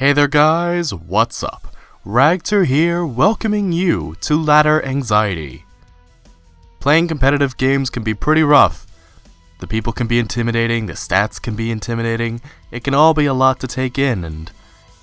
Hey there guys, what's up? Ragtter here, welcoming you to Ladder Anxiety. Playing competitive games can be pretty rough. The people can be intimidating, the stats can be intimidating, it can all be a lot to take in, and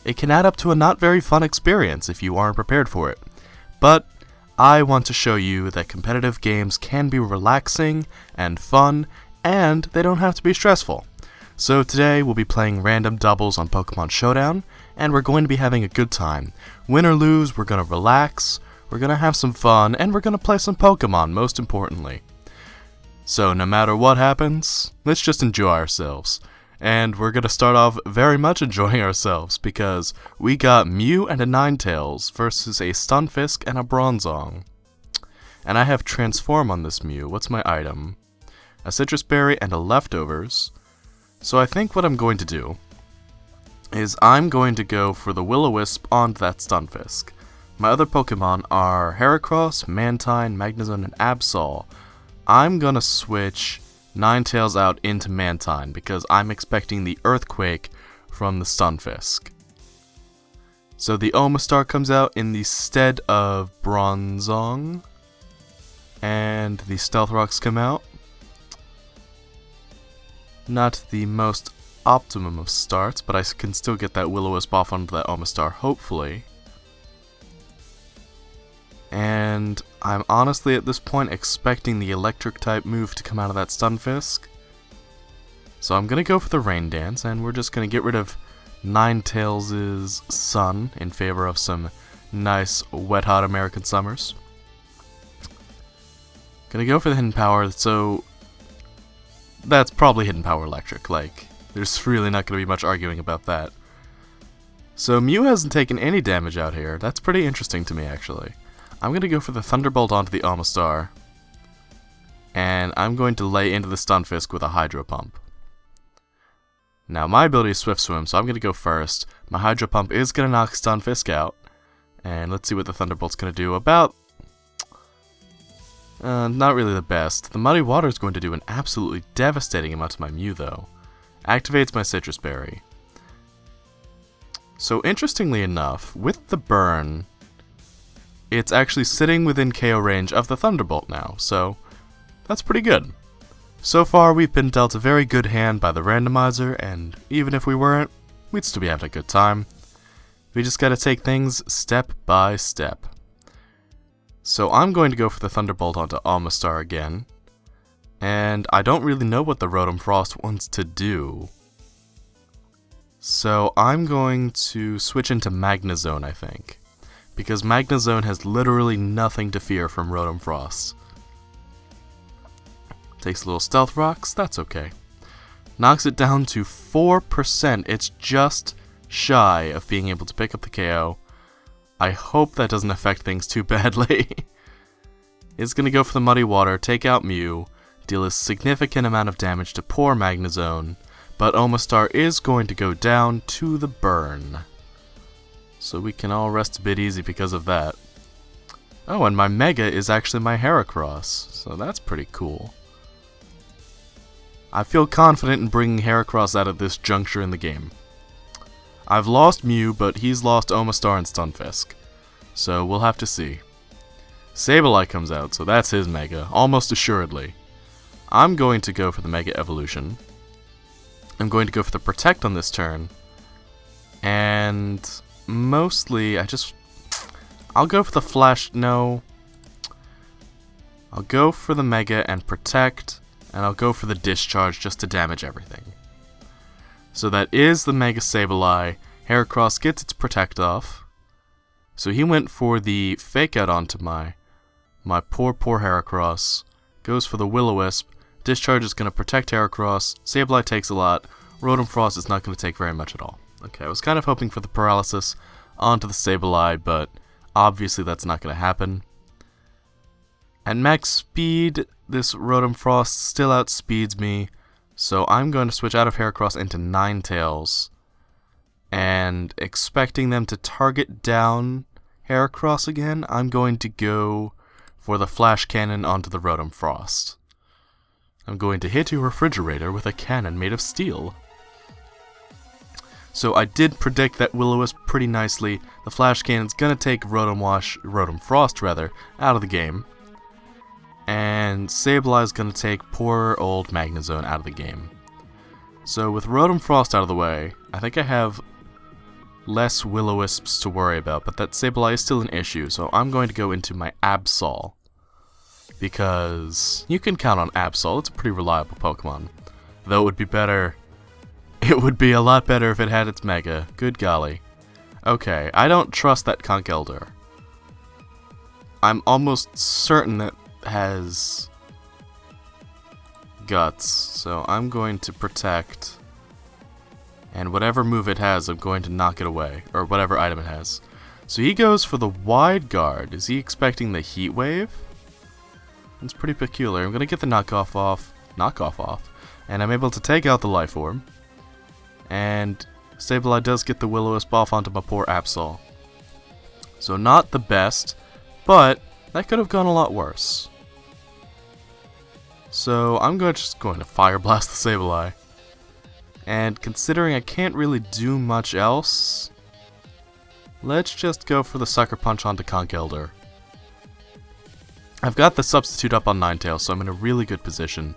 it can add up to a not very fun experience if you aren't prepared for it. But I want to show you that competitive games can be relaxing and fun, and they don't have to be stressful. So today we'll be playing random doubles on Pokémon Showdown, and we're going to be having a good time. Win or lose, we're going to relax, we're going to have some fun, and we're going to play some Pokémon, most importantly. So no matter what happens, let's just enjoy ourselves. And we're going to start off very much enjoying ourselves, because we got Mew and a Ninetales versus a Stunfisk and a Bronzong. And I have Transform on this Mew. What's my item? A Citrus Berry and a Leftovers. So I think what I'm going to do is I'm going to go for the Will-O-Wisp onto that Stunfisk. My other Pokemon are Heracross, Mantine, Magnezone, and Absol. I'm going to switch Ninetales out into Mantine because I'm expecting the Earthquake from the Stunfisk. So the Omastar comes out in the stead of Bronzong, and the Stealth Rocks come out. Not the most optimum of starts, but I can still get that Will-O-Wisp off onto that Omastar, hopefully. And I'm honestly at this point expecting the Electric type move to come out of that Stunfisk. So I'm going to go for the Rain Dance, and we're just going to get rid of Ninetales' Sun in favor of some nice wet hot American summers. Gonna go for the Hidden Power, so that's probably Hidden Power Electric, like, there's really not going to be much arguing about that. So Mew hasn't taken any damage out here. That's pretty interesting to me, actually. I'm going to go for the Thunderbolt onto the Omastar, and I'm going to lay into the Stunfisk with a Hydro Pump. Now, my ability is Swift Swim, so I'm going to go first. My Hydro Pump is going to knock Stunfisk out, and let's see what the Thunderbolt's going to do. About not really the best. The Muddy Water is going to do an absolutely devastating amount to my Mew, though. Activates my Citrus Berry. So, interestingly enough, with the burn, it's actually sitting within KO range of the Thunderbolt now, so that's pretty good. So far, we've been dealt a very good hand by the randomizer, and even if we weren't, we'd still be having a good time. We just gotta take things step by step. So I'm going to go for the Thunderbolt onto Omastar again, and I don't really know what the Rotom Frost wants to do. So I'm going to switch into Magnezone, I think, because Magnezone has literally nothing to fear from Rotom Frost. Takes a little Stealth Rocks, that's okay. Knocks it down to 4%, it's just shy of being able to pick up the KO. I hope that doesn't affect things too badly. It's going to go for the Muddy Water, take out Mew, deal a significant amount of damage to poor Magnezone, but Omastar is going to go down to the burn. So we can all rest a bit easy because of that. Oh, and my Mega is actually my Heracross, so that's pretty cool. I feel confident in bringing Heracross out at this juncture in the game. I've lost Mew, but he's lost Omastar and Stunfisk, so we'll have to see. Sableye comes out, so that's his Mega, almost assuredly. I'm going to go for the Mega Evolution. I'm going to go for the Protect on this turn, and mostly I'll go for the Flash, no. I'll go for the Mega and Protect, and I'll go for the Discharge just to damage everything. So that is the Mega Sableye. Heracross gets its Protect off. So he went for the Fake Out onto my poor Heracross. Goes for the Will-O-Wisp. Discharge is going to protect Heracross. Sableye takes a lot. Rotom Frost is not going to take very much at all. Okay, I was kind of hoping for the Paralysis onto the Sableye, but obviously that's not going to happen. At max speed, this Rotom Frost still outspeeds me. So I'm going to switch out of Heracross into Ninetales, and expecting them to target down Heracross again, I'm going to go for the Flash Cannon onto the Rotom Frost. I'm going to hit your refrigerator with a cannon made of steel. So I did predict that Will-O-Wisp pretty nicely. The Flash Cannon's gonna take Rotom Frost rather, out of the game. And Sableye's gonna take poor old Magnezone out of the game. So with Rotom Frost out of the way, I think I have less Will-O-Wisps to worry about, but that Sableye is still an issue, so I'm going to go into my Absol. Because you can count on Absol, it's a pretty reliable Pokemon. Though it would be better... It would be a lot better if it had its Mega. Good golly. Okay, I don't trust that Conkeldurr. I'm almost certain it has... Guts, so I'm going to protect... And whatever move it has, I'm going to knock it away. Or whatever item it has. So he goes for the Wide Guard. Is he expecting the Heat Wave? It's pretty peculiar. I'm going to get the knockoff off. And I'm able to take out the Life Orb. And Sableye does get the Will-O-Wisp off onto my poor Absol. So not the best, but that could have gone a lot worse. So I'm just going to Fire Blast the Sableye. And considering I can't really do much else, let's just go for the Sucker Punch onto Conkeldurr. I've got the substitute up on Ninetales, so I'm in a really good position.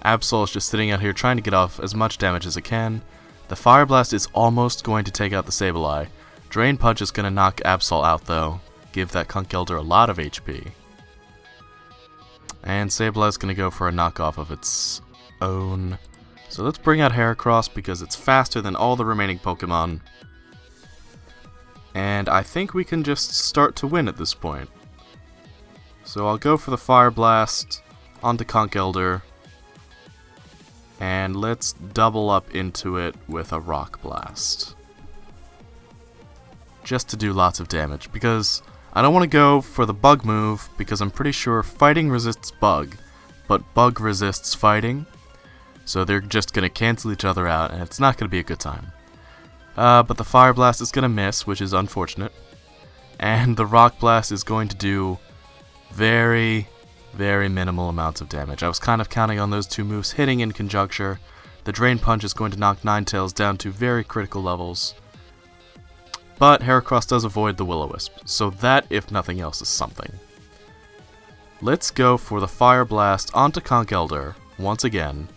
Absol is just sitting out here trying to get off as much damage as it can. The Fire Blast is almost going to take out the Sableye. Drain Punch is going to knock Absol out though, give that Conkeldurr a lot of HP. And Sableye is going to go for a knockoff of its own. So let's bring out Heracross because it's faster than all the remaining Pokemon. And I think we can just start to win at this point. So I'll go for the Fire Blast onto Conkeldurr. And let's double up into it with a Rock Blast. Just to do lots of damage, because I don't want to go for the Bug move, because I'm pretty sure Fighting resists Bug, but Bug resists Fighting. So they're just going to cancel each other out, and it's not going to be a good time. But the Fire Blast is going to miss, which is unfortunate. And the Rock Blast is going to do very, very minimal amounts of damage. I was kind of counting on those two moves hitting in conjuncture. The Drain Punch is going to knock Ninetales down to very critical levels. But Heracross does avoid the Will-O-Wisp, so that, if nothing else, is something. Let's go for the Fire Blast onto Conkeldurr, once again,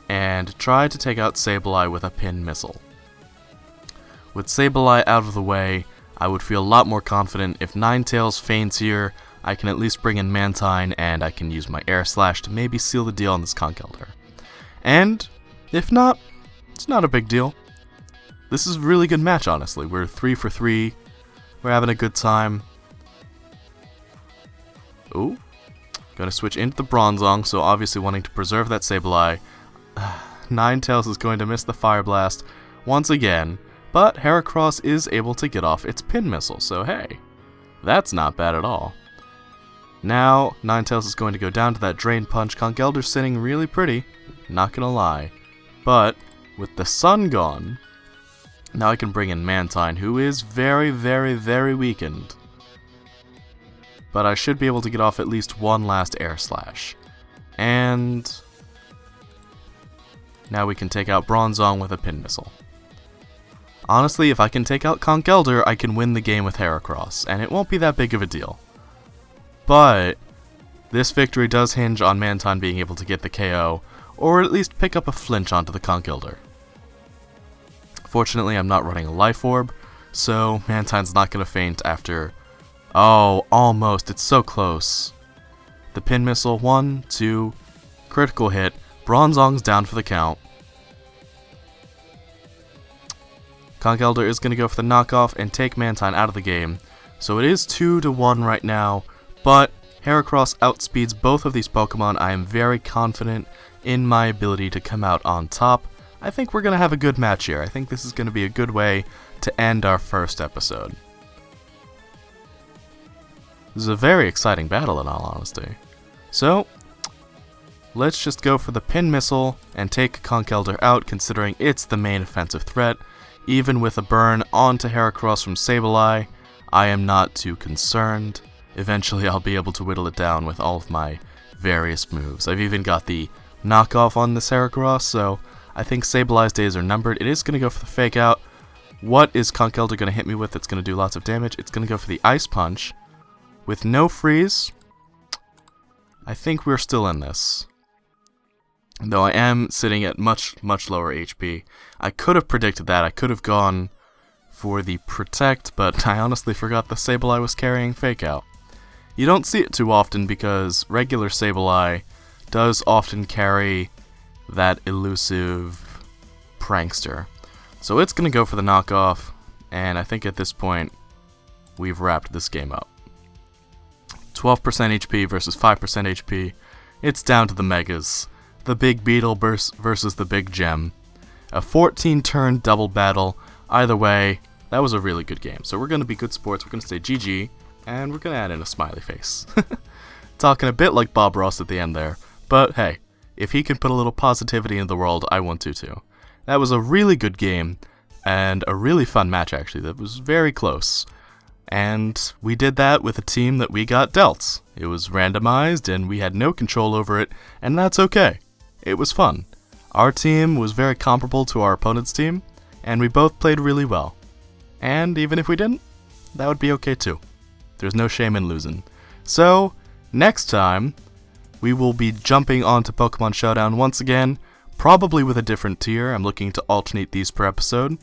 and try to take out Sableye with a Pin Missile. With Sableye out of the way, I would feel a lot more confident. If Ninetales feigns here, I can at least bring in Mantine, and I can use my Air Slash to maybe seal the deal on this Conkeldurr. And, if not, it's not a big deal. This is a really good match, honestly. We're 3 for 3. We're having a good time. Ooh. Gonna switch into the Bronzong, so obviously wanting to preserve that Sableye. Ninetales is going to miss the Fire Blast once again, but Heracross is able to get off its Pin Missile, so hey, that's not bad at all. Now, Ninetales is going to go down to that Drain Punch. Conkeldurr's sitting really pretty, not gonna lie. But, with the sun gone, now I can bring in Mantine, who is very, very, very weakened. But I should be able to get off at least one last Air Slash. And now we can take out Bronzong with a Pin Missile. Honestly, if I can take out Conkeldurr, I can win the game with Heracross, and it won't be that big of a deal. But this victory does hinge on Mantine being able to get the KO, or at least pick up a flinch onto the Conkeldurr. Fortunately, I'm not running a Life Orb, so Mantine's not going to faint after... Oh, almost. It's so close. The Pin Missile, 1, 2, critical hit. Bronzong's down for the count. Conkeldurr is going to go for the knockoff and take Mantine out of the game. So it is 2-1 right now, but Heracross outspeeds both of these Pokemon. I am very confident in my ability to come out on top. I think we're going to have a good match here. I think this is going to be a good way to end our first episode. This is a very exciting battle in all honesty. So, let's just go for the Pin Missile and take Conkeldurr out, considering it's the main offensive threat. Even with a burn onto Heracross from Sableye, I am not too concerned. Eventually I'll be able to whittle it down with all of my various moves. I've even got the knockoff on this Heracross, so I think Sableye's days are numbered. It is going to go for the Fake Out. What is Conkeldurr going to hit me with that's going to do lots of damage? It's going to go for the Ice Punch. With no freeze, I think we're still in this. Though I am sitting at much lower HP. I could have predicted that. I could have gone for the Protect, but I honestly forgot the Sableye was carrying Fake Out. You don't see it too often because regular Sableye does often carry that elusive Prankster. So it's going to go for the knockoff, and I think at this point we've wrapped this game up. 12% HP versus 5% HP. It's down to the Megas. The Big Beetle versus the Big Gem. A 14-turn double battle. Either way, that was a really good game. So we're going to be good sports. We're going to say GG, and we're going to add in a smiley face. Talking a bit like Bob Ross at the end there. But hey, if he can put a little positivity in the world, I want to too. That was a really good game, and a really fun match actually. That was very close. And we did that with a team that we got dealt. It was randomized, and we had no control over it, and that's okay. It was fun. Our team was very comparable to our opponent's team, and we both played really well. And even if we didn't, that would be okay too. There's no shame in losing. So, next time, we will be jumping onto Pokemon Showdown once again, probably with a different tier. I'm looking to alternate these per episode,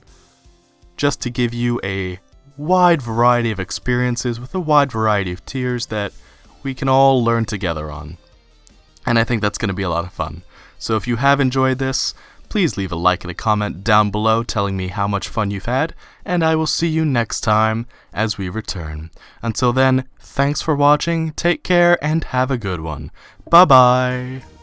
just to give you a wide variety of experiences with a wide variety of tiers that we can all learn together on. And I think that's going to be a lot of fun. So if you have enjoyed this, please leave a like and a comment down below telling me how much fun you've had, and I will see you next time as we return. Until then, thanks for watching, take care, and have a good one. Bye-bye!